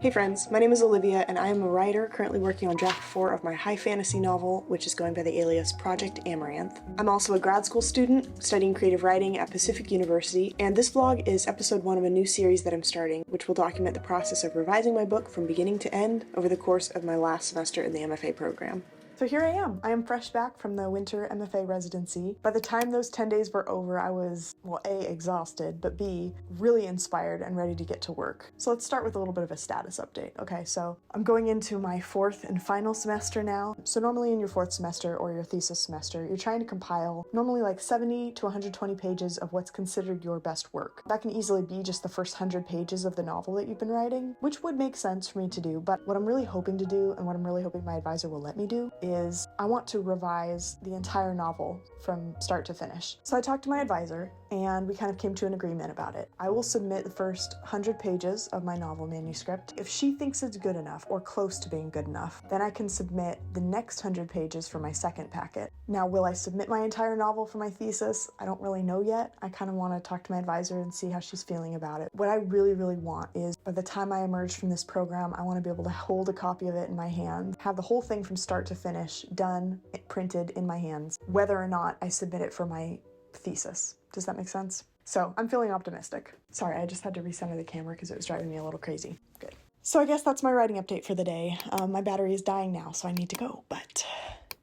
Hey friends, my name is Olivia and I am a writer currently working on draft 4 of my high fantasy novel, which is going by the alias Project Amaranth. I'm also a grad school student studying creative writing at Pacific University, and this vlog is episode 1 of a new series that I'm starting, which will document the process of revising my book from beginning to end over the course of my last semester in the MFA program. So here I am. I am fresh back from the winter MFA residency. By the time those 10 days were over, I was, well, A, exhausted, but B, really inspired and ready to get to work. So let's start with a little bit of a status update. Okay, so I'm going into my 4th and final semester now. So normally in your 4th semester or your thesis semester, you're trying to compile normally like 70 to 120 pages of what's considered your best work. That can easily be just the first 100 pages of the novel that you've been writing, which would make sense for me to do, but what I'm really hoping to do and what I'm really hoping my advisor will let me do is I want to revise the entire novel from start to finish. So I talked to my advisor and we kind of came to an agreement about it. I will submit the first 100 pages of my novel manuscript. If she thinks it's good enough or close to being good enough, then I can submit the next 100 pages for my second packet. Now, will I submit my entire novel for my thesis? I don't really know yet. I kind of want to talk to my advisor and see how she's feeling about it. What I really, really want is by the time I emerge from this program, I want to be able to hold a copy of it in my hand, have the whole thing from start to finish done, printed in my hands, whether or not I submit it for my thesis. Does that make sense? So I'm feeling optimistic. Sorry, I just had to recenter the camera because it was driving me a little crazy. Good. So I guess that's my writing update for the day. My battery is dying now, so I need to go, but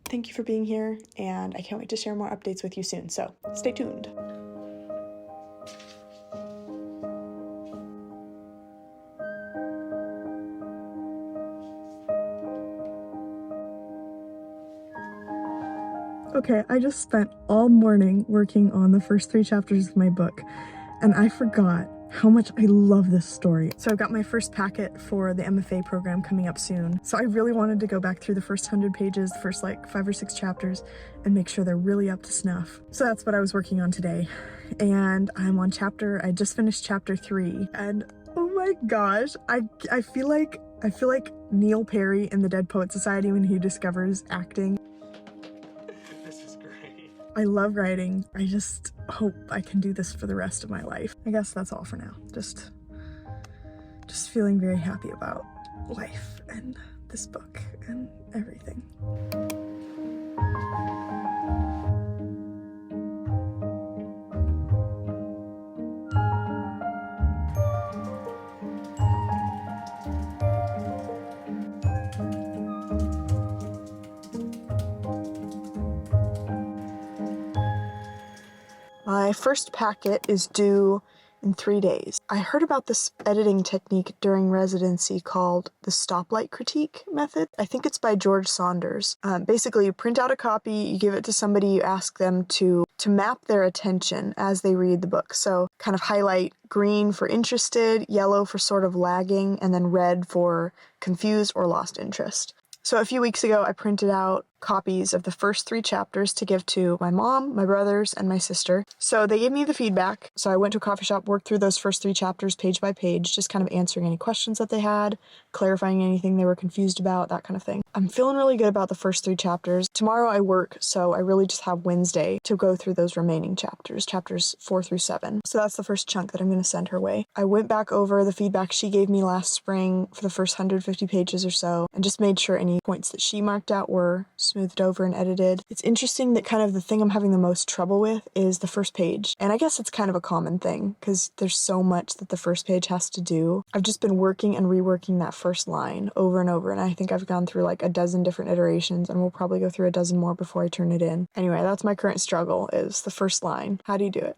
thank you for being here, and I can't wait to share more updates with you soon, so stay tuned. Okay, I just spent all morning working on the first 3 chapters of my book, and I forgot how much I love this story. So I've got my first packet for the MFA program coming up soon. So I really wanted to go back through the first 100 pages, the first like 5 or 6 chapters, and make sure they're really up to snuff. So that's what I was working on today. And I just finished chapter 3, and oh my gosh, I feel like Neil Perry in the Dead Poet Society when he discovers acting. I love writing. I just hope I can do this for the rest of my life. I guess that's all for now. Just feeling very happy about life and this book and everything. My first packet is due in 3 days. I heard about this editing technique during residency called the stoplight critique method. I think it's by George Saunders. Basically, you print out a copy, you give it to somebody, you ask them to map their attention as they read the book. So kind of highlight green for interested, yellow for sort of lagging, and then red for confused or lost interest. So a few weeks ago, I printed out copies of the first 3 chapters to give to my mom, my brothers, and my sister. So they gave me the feedback. So I went to a coffee shop, worked through those first 3 chapters page by page, just kind of answering any questions that they had, clarifying anything they were confused about, that kind of thing. I'm feeling really good about the first 3 chapters. Tomorrow I work, so I really just have Wednesday to go through those remaining chapters 4 through 7. So that's the first chunk that I'm going to send her way. I went back over the feedback she gave me last spring for the first 150 pages or so, and just made sure any points that she marked out were smoothed over and edited. It's interesting that kind of the thing I'm having the most trouble with is the first page. And I guess it's kind of a common thing because there's so much that the first page has to do. I've just been working and reworking that first line over and over, and I think I've gone through like a dozen different iterations, and we'll probably go through a dozen more before I turn it in. Anyway, that's my current struggle, is the first line. How do you do it?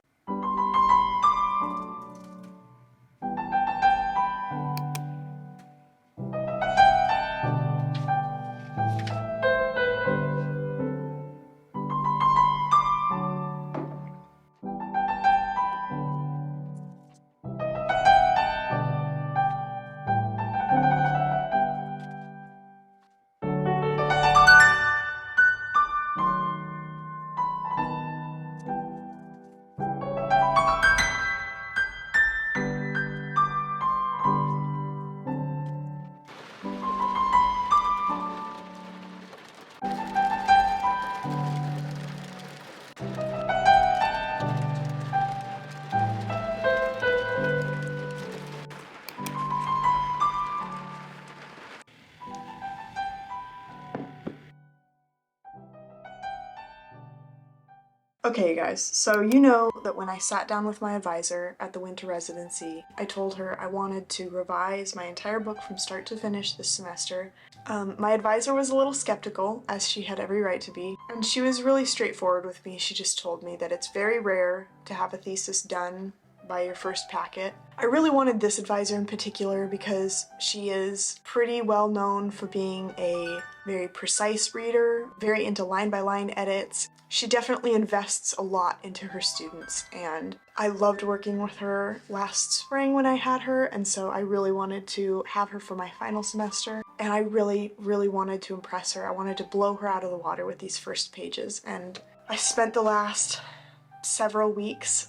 Okay, you guys, so you know that when I sat down with my advisor at the winter residency, I told her I wanted to revise my entire book from start to finish this semester. My advisor was a little skeptical, as she had every right to be, and she was really straightforward with me. She just told me that it's very rare to have a thesis done by your first packet. I really wanted this advisor in particular because she is pretty well known for being a very precise reader, very into line-by-line edits. She definitely invests a lot into her students, and I loved working with her last spring when I had her, and so I really wanted to have her for my final semester, and I really wanted to impress her. I wanted to blow her out of the water with these first pages, and I spent the last several weeks,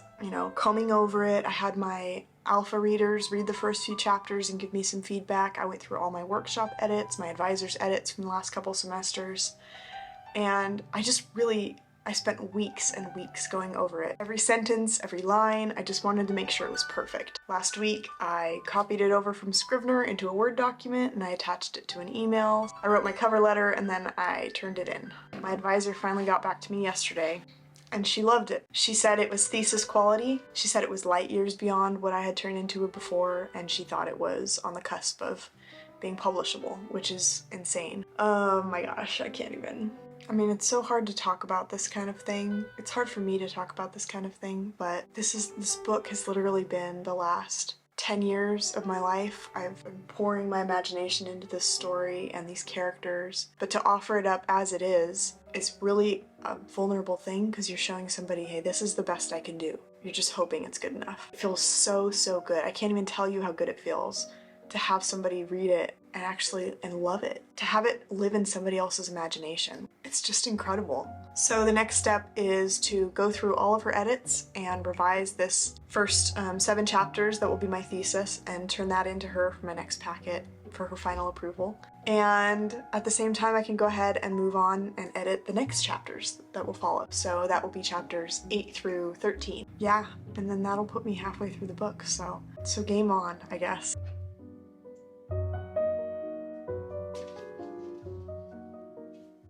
combing over it. I had my alpha readers read the first few chapters and give me some feedback. I went through all my workshop edits, my advisor's edits from the last couple semesters, and I spent weeks and weeks going over it. Every sentence, every line, I just wanted to make sure it was perfect. Last week, I copied it over from Scrivener into a Word document and I attached it to an email. I wrote my cover letter and then I turned it in. My advisor finally got back to me yesterday, and she loved it. She said it was thesis quality. She said it was light years beyond what I had turned into it before, and she thought it was on the cusp of being publishable, which is insane. Oh my gosh, I can't even. I mean, it's so hard to talk about this kind of thing. It's hard for me to talk about this kind of thing, but this book has literally been the last 10 years of my life. I've been pouring my imagination into this story and these characters, but to offer it up as it is really a vulnerable thing because you're showing somebody, hey, this is the best I can do. You're just hoping it's good enough. It feels so good. I can't even tell you how good it feels to have somebody read it and love it, to have it live in somebody else's imagination. It's just incredible. So the next step is to go through all of her edits and revise this first 7 chapters that will be my thesis and turn that into her for my next packet for her final approval. And at the same time, I can go ahead and move on and edit the next chapters that will follow. So that will be chapters 8 through 13. Yeah, and then that'll put me halfway through the book. So game on, I guess.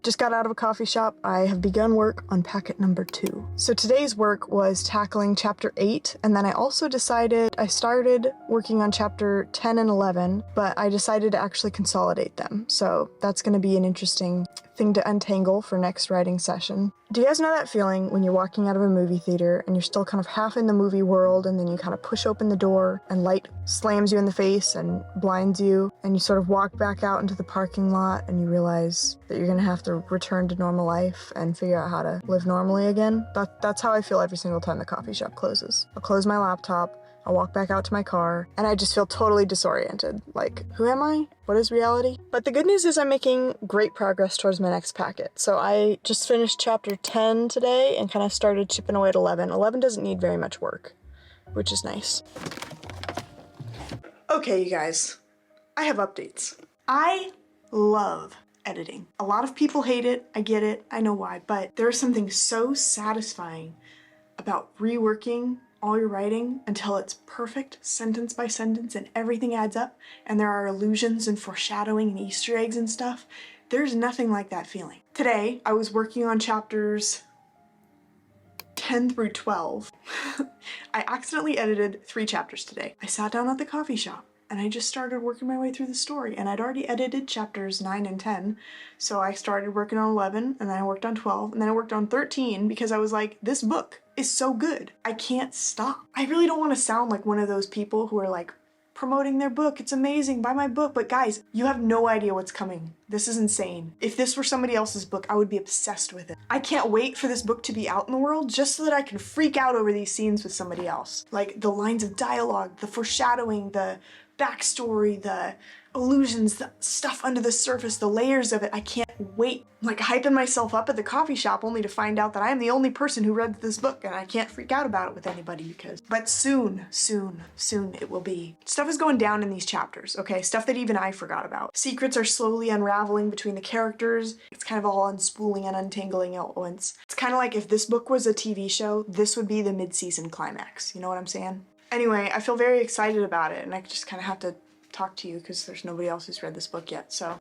Just got out of a coffee shop. I have begun work on packet number 2. So today's work was tackling chapter 8, and then I also I started working on chapter 10 and 11, but I decided to actually consolidate them. So that's going to be an interesting thing to untangle for next writing session. Do you guys know that feeling when you're walking out of a movie theater and you're still kind of half in the movie world, and then you kind of push open the door and light slams you in the face and blinds you, and you sort of walk back out into the parking lot and you realize that you're gonna have to return to normal life and figure out how to live normally again? That's how I feel every single time the coffee shop closes. I'll close my laptop, I'll walk back out to my car, and I just feel totally disoriented. Like, who am I? What is reality? But the good news is I'm making great progress towards my next packet. So I just finished chapter 10 today and kind of started chipping away at 11. 11 doesn't need very much work, which is nice. Okay, you guys, I have updates. I love editing. A lot of people hate it, I get it, I know why, but there's something so satisfying about reworking all your writing until it's perfect sentence by sentence and everything adds up and there are allusions and foreshadowing and Easter eggs and stuff. There's nothing like that feeling. Today, I was working on chapters 10 through 12. I accidentally edited 3 chapters today. I sat down at the coffee shop and I just started working my way through the story, and I'd already edited chapters 9 and 10, so I started working on 11, and then I worked on 12, and then I worked on 13 because I was like, this book is so good. I can't stop. I really don't want to sound like one of those people who are like promoting their book. It's amazing, buy my book. But guys, you have no idea what's coming. This is insane. If this were somebody else's book, I would be obsessed with it. I can't wait for this book to be out in the world just so that I can freak out over these scenes with somebody else. Like the lines of dialogue, the foreshadowing, the backstory, the illusions, the stuff under the surface, the layers of it. I can't wait. I'm like hyping myself up at the coffee shop only to find out that I am the only person who read this book and I can't freak out about it with anybody but soon it will be. Stuff is going down in these chapters, okay? Stuff that even I forgot about. Secrets are slowly unraveling between the characters. It's kind of all unspooling and untangling at once. It's kind of like if this book was a TV show, this would be the mid-season climax. You know what I'm saying? Anyway, I feel very excited about it, and I just kind of have to talk to you because there's nobody else who's read this book yet. So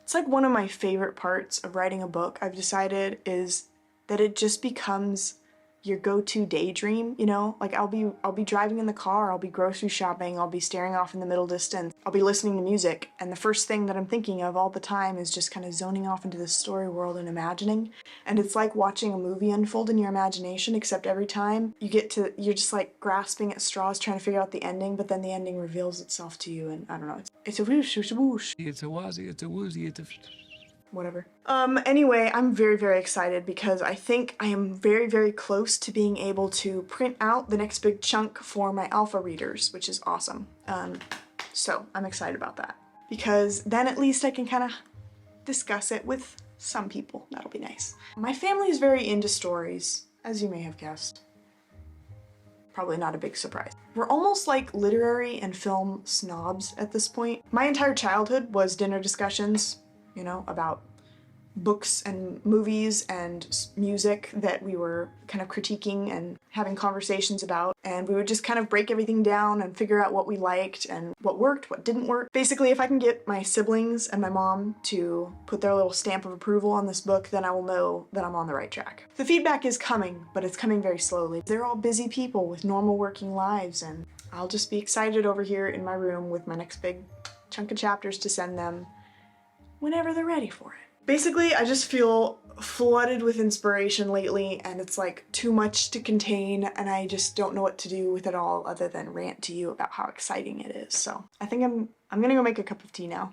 it's like one of my favorite parts of writing a book, I've decided, is that it just becomes your go-to daydream, you know? Like I'll be driving in the car, I'll be grocery shopping, I'll be staring off in the middle distance, I'll be listening to music, and the first thing that I'm thinking of all the time is just kind of zoning off into this story world and imagining. And it's like watching a movie unfold in your imagination, except every time you're just like grasping at straws trying to figure out the ending, but then the ending reveals itself to you, and I don't know, it's a whoosh, it's a whoosh. It's a wazzy, it's a woozy, it's a... Whatever. Anyway, I'm very, very excited because I think I am very, very close to being able to print out the next big chunk for my alpha readers, which is awesome. So I'm excited about that because then at least I can kind of discuss it with some people. That'll be nice. My family is very into stories, as you may have guessed. Probably not a big surprise. We're almost like literary and film snobs at this point. My entire childhood was dinner discussions, you know, about books and movies and music that we were kind of critiquing and having conversations about, and we would just kind of break everything down and figure out what we liked and what worked, what didn't work. Basically, if I can get my siblings and my mom to put their little stamp of approval on this book, then I will know that I'm on the right track. The feedback is coming, but it's coming very slowly. They're all busy people with normal working lives, and I'll just be excited over here in my room with my next big chunk of chapters to send them whenever they're ready for it. Basically, I just feel flooded with inspiration lately, and it's like too much to contain, and I just don't know what to do with it all other than rant to you about how exciting it is. So I think I'm gonna go make a cup of tea now.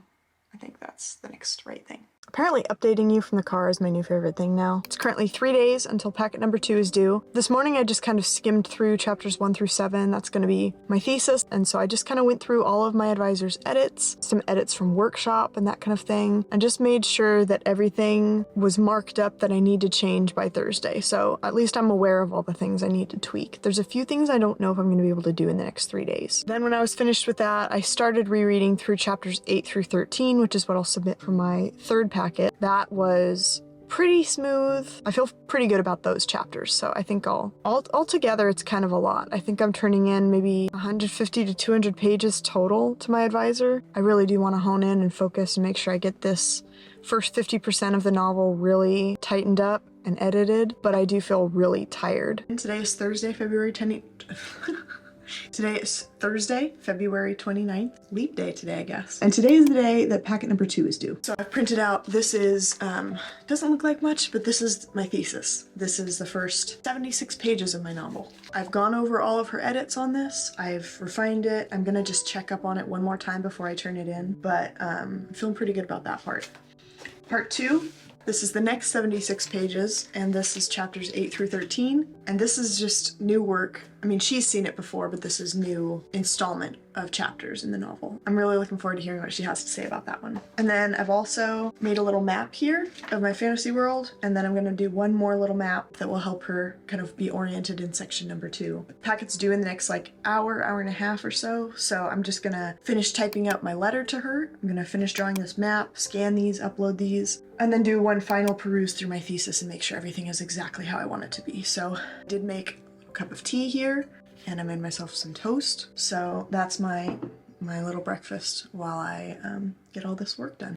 I think that's the next right thing. Apparently updating you from the car is my new favorite thing now. It's currently 3 days until packet number 2 is due. This morning I just kind of skimmed through chapters 1 through 7. That's going to be my thesis, and so I just kind of went through all of my advisor's edits, some edits from workshop and that kind of thing, and just made sure that everything was marked up that I need to change by Thursday. So at least I'm aware of all the things I need to tweak. There's a few things I don't know if I'm going to be able to do in the next 3 days. Then when I was finished with that, I started rereading through chapters 8 through 13, which is what I'll submit for my third packet. That was pretty smooth. I feel pretty good about those chapters, so I think altogether it's kind of a lot. I think I'm turning in maybe 150 to 200 pages total to my advisor. I really do want to hone in and focus and make sure I get this first 50% of the novel really tightened up and edited, but I do feel really tired. And today is Thursday, February 10th. Today is Thursday, February 29th. Leap day today, I guess. And today is the day that packet number 2 is due. So I've printed out, this is, doesn't look like much, but this is my thesis. This is the first 76 pages of my novel. I've gone over all of her edits on this. I've refined it. I'm gonna just check up on it one more time before I turn it in, but I'm feeling pretty good about that part. Part 2. This is the next 76 pages, and this is chapters 8 through 13, and this is just new work. I mean, she's seen it before, but this is new installment of chapters in the novel. I'm really looking forward to hearing what she has to say about that one. And then I've also made a little map here of my fantasy world, and then I'm gonna do one more little map that will help her kind of be oriented in section number 2. The packet's due in the next like hour and a half or so, so I'm just gonna finish typing out my letter to her. I'm gonna finish drawing this map, scan these, upload these, and then do one final peruse through my thesis and make sure everything is exactly how I want it to be. So I did make a cup of tea here, and I made myself some toast. So that's my little breakfast while I get all this work done.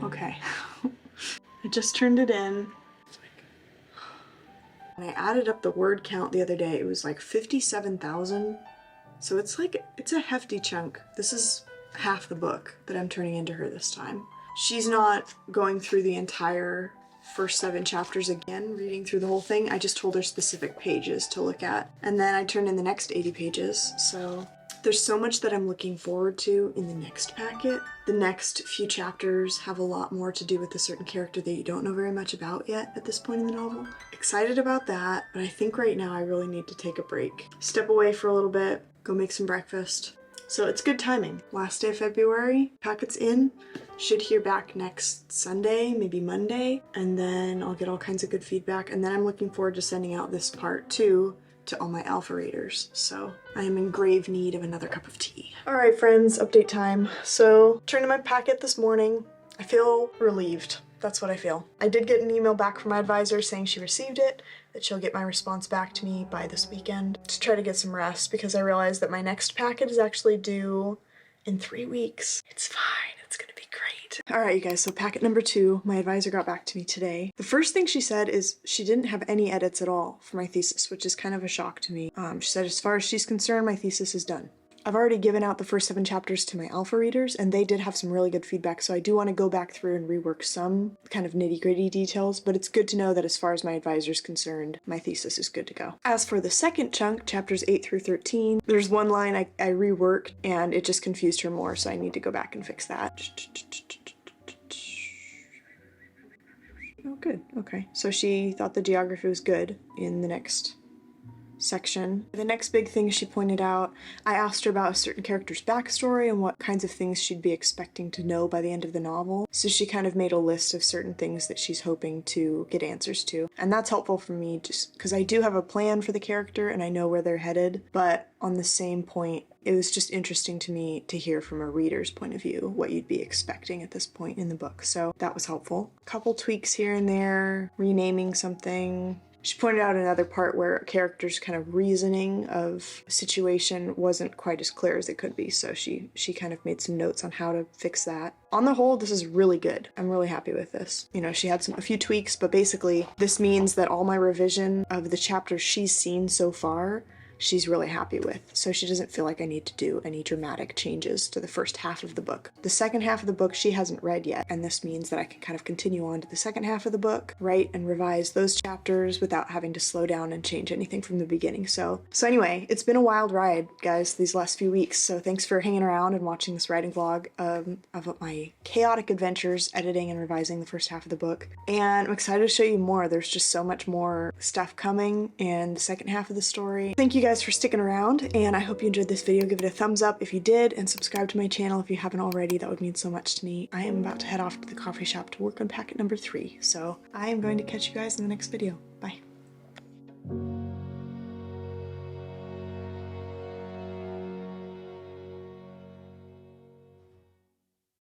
Okay, I just turned it in. When I added up the word count the other day, it was like 57,000. So it's a hefty chunk. This is half the book that I'm turning into her this time. She's not going through the entire first 7 chapters again, reading through the whole thing. I just told her specific pages to look at. And then I turned in the next 80 pages, so there's so much that I'm looking forward to in the next packet. The next few chapters have a lot more to do with a certain character that you don't know very much about yet at this point in the novel. Excited about that, but I think right now I really need to take a break. Step away for a little bit, go make some breakfast, So it's good timing. Last day of February, packet's in. Should hear back next Sunday, maybe Monday, and then I'll get all kinds of good feedback. And then I'm looking forward to sending out this part 2 to all my alpha readers. So I am in grave need of another cup of tea. All right, friends, update time. So turned in my packet this morning. I feel relieved. That's what I feel. I did get an email back from my advisor saying she received it, that she'll get my response back to me by this weekend to try to get some rest, because I realized that my next packet is actually due in 3 weeks. It's fine. It's gonna be great. All right, you guys, so packet number 2, my advisor got back to me today. The first thing she said is she didn't have any edits at all for my thesis, which is kind of a shock to me. She said as far as she's concerned, my thesis is done. I've already given out the first 7 chapters to my alpha readers, and they did have some really good feedback, so I do want to go back through and rework some kind of nitty-gritty details, but it's good to know that as far as my advisor's concerned, my thesis is good to go. As for the second chunk, chapters 8 through 13, there's one line I reworked, and it just confused her more, so I need to go back and fix that. Oh, good. Okay. So she thought the geography was good in the next section. The next big thing she pointed out, I asked her about a certain character's backstory and what kinds of things she'd be expecting to know by the end of the novel. So she kind of made a list of certain things that she's hoping to get answers to. And that's helpful for me just because I do have a plan for the character and I know where they're headed. But on the same point, it was just interesting to me to hear from a reader's point of view what you'd be expecting at this point in the book. So that was helpful. A couple tweaks here and there, renaming something. She pointed out another part where a character's kind of reasoning of a situation wasn't quite as clear as it could be, so she kind of made some notes on how to fix that. On the whole, this is really good. I'm really happy with this. You know, she had a few tweaks, but basically this means that all my revision of the chapters she's seen so far, she's really happy with, so she doesn't feel like I need to do any dramatic changes to the first half of the book. The second half of the book she hasn't read yet, and this means that I can kind of continue on to the second half of the book, write and revise those chapters without having to slow down and change anything from the beginning. So anyway, it's been a wild ride, guys, these last few weeks, so thanks for hanging around and watching this writing vlog of my chaotic adventures editing and revising the first half of the book. And I'm excited to show you more. There's just so much more stuff coming in the second half of the story. Thank you guys for sticking around, and I hope you enjoyed this video. Give it a thumbs up if you did, and subscribe to my channel if you haven't already. That would mean so much to me. I am about to head off to the coffee shop to work on packet number 3, so I am going to catch you guys in the next video. Bye.